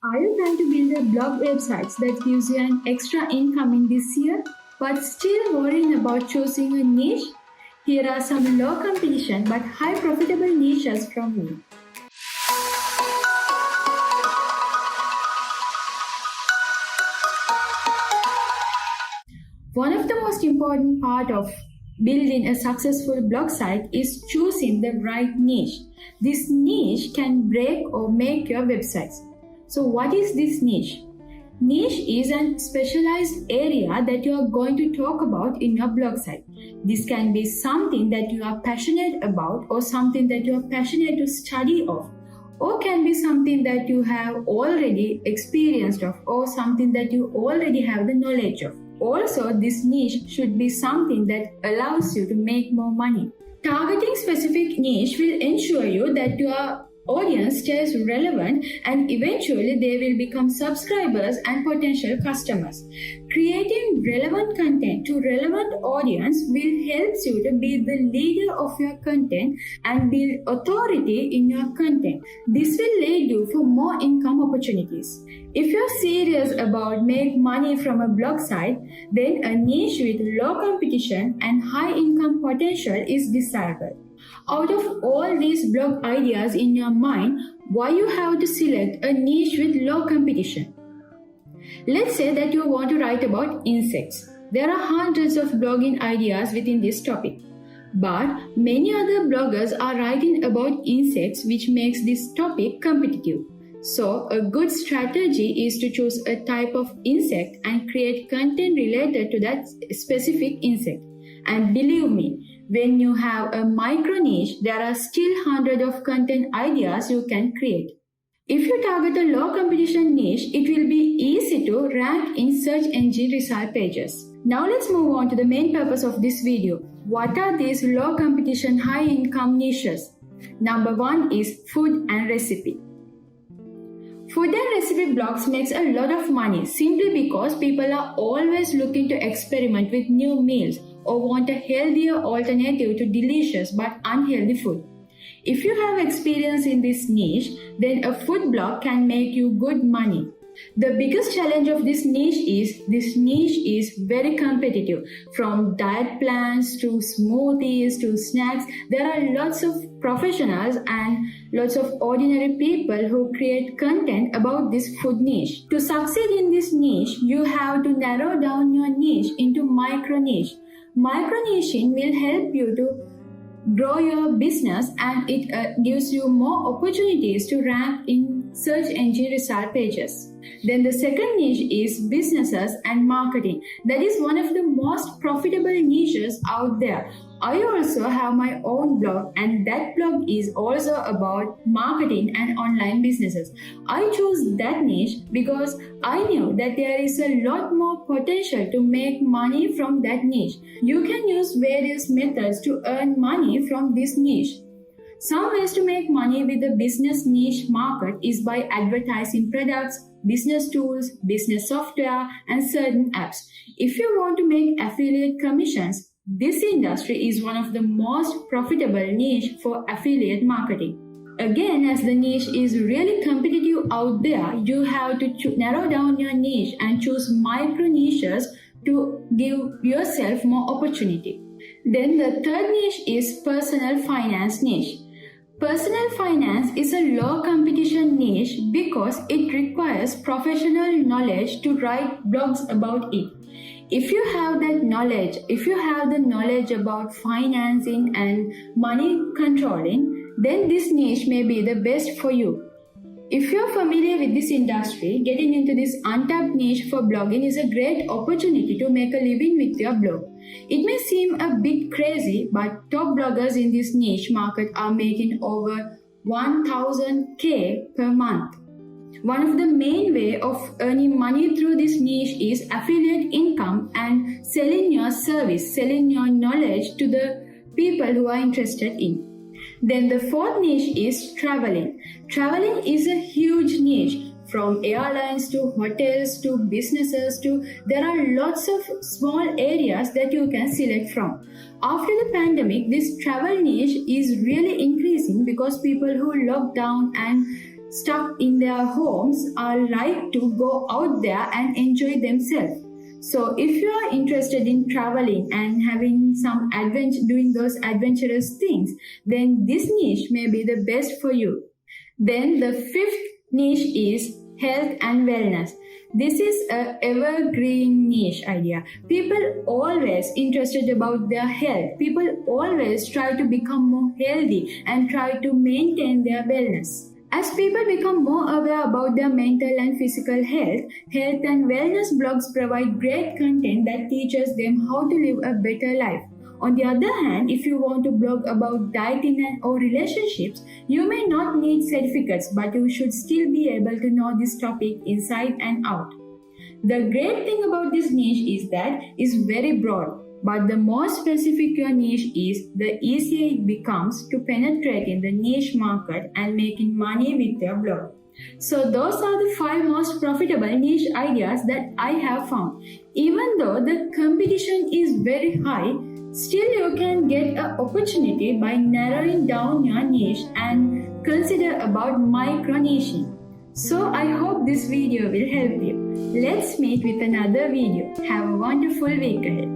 Are you trying to build a blog website that gives you an extra income in this year, but still worrying about choosing a niche? Here are some low competition but high profitable niches from me. One of the most important part of building a successful blog site is choosing the right niche. This niche can break or make your websites. So what is this niche? Niche is a specialized area that you are going to talk about in your blog site. This can be something that you are passionate about or something that you are passionate to study of, or can be something that you have already experienced of, or something that you already have the knowledge of. Also, this niche should be something that allows you to make more money. Targeting specific niche will ensure you that your audience stays relevant and eventually they will become subscribers and potential customers. Creating relevant content to relevant audience will help you to be the leader of your content and build authority in your content. This will lead you for more income opportunities. If you're serious about make money from a blog site, then a niche with low competition and high income potential is desirable. Out of all these blog ideas in your mind, why you have to select a niche with low competition? Let's say that you want to write about insects. There are hundreds of blogging ideas within this topic. But many other bloggers are writing about insects, which makes this topic competitive. So, a good strategy is to choose a type of insect and create content related to that specific insect. And believe me, when you have a micro niche, there are still hundreds of content ideas you can create. If you target a low competition niche, it will be easy to rank in search engine result pages. Now let's move on to the main purpose of this video. What are these low competition high income niches? Number 1 is food and recipe. Food and recipe blogs makes a lot of money simply because people are always looking to experiment with new meals or want a healthier alternative to delicious but unhealthy food. If you have experience in this niche, then a food blog can make you good money. The biggest challenge of this niche is very competitive. From diet plans to smoothies to snacks, there are lots of professionals and lots of ordinary people who create content about this food niche. To succeed in this niche, you have to narrow down your niche into micro niche. Micro niching will help you to grow your business and it gives you more opportunities to rank in search engine result pages. Then the second niche is businesses and marketing. That is one of the most profitable niches out there. I also have my own blog and that blog is also about marketing and online businesses. I chose that niche because I knew that there is a lot more potential to make money from that niche. You can use various methods to earn money from this niche. Some ways to make money with the business niche market is by advertising products, business tools, business software, and certain apps. If you want to make affiliate commissions, this industry is one of the most profitable niche for affiliate marketing. Again, as the niche is really competitive out there, you have to narrow down your niche and choose micro niches to give yourself more opportunity. Then the third niche is personal finance niche. Personal finance is a low competition niche because it requires professional knowledge to write blogs about it. If you have that knowledge, if you have the knowledge about financing and money controlling, then this niche may be the best for you. If you're familiar with this industry, getting into this untapped niche for blogging is a great opportunity to make a living with your blog. It may seem a bit crazy, but top bloggers in this niche market are making over 1000k per month. One of the main way of earning money through this niche is affiliate income and selling your service, selling your knowledge to the people who are interested in. Then the fourth niche is traveling. Traveling is a huge niche. From airlines to hotels to businesses to there are lots of small areas that you can select from. After the pandemic, this travel niche is really increasing because people who locked down and stuck in their homes are like to go out there and enjoy themselves. So if you are interested in traveling and having some adventure, doing those adventurous things, then this niche may be the best for you. Then the fifth niche is health and wellness. This is a evergreen niche idea. People always interested about their health. People always try to become more healthy and try to maintain their wellness. As people become more aware about their mental and physical health, health and wellness blogs provide great content that teaches them how to live a better life. On the other hand, if you want to blog about dieting or relationships, you may not need certificates, but you should still be able to know this topic inside and out. The great thing about this niche is that it's very broad, but the more specific your niche is, the easier it becomes to penetrate in the niche market and making money with your blog. So those are the 5 most profitable niche ideas that I have found. Even though the competition is very high, still you can get an opportunity by narrowing down your niche and consider about micro-niching. So I hope this video will help you. Let's meet with another video. Have a wonderful week ahead.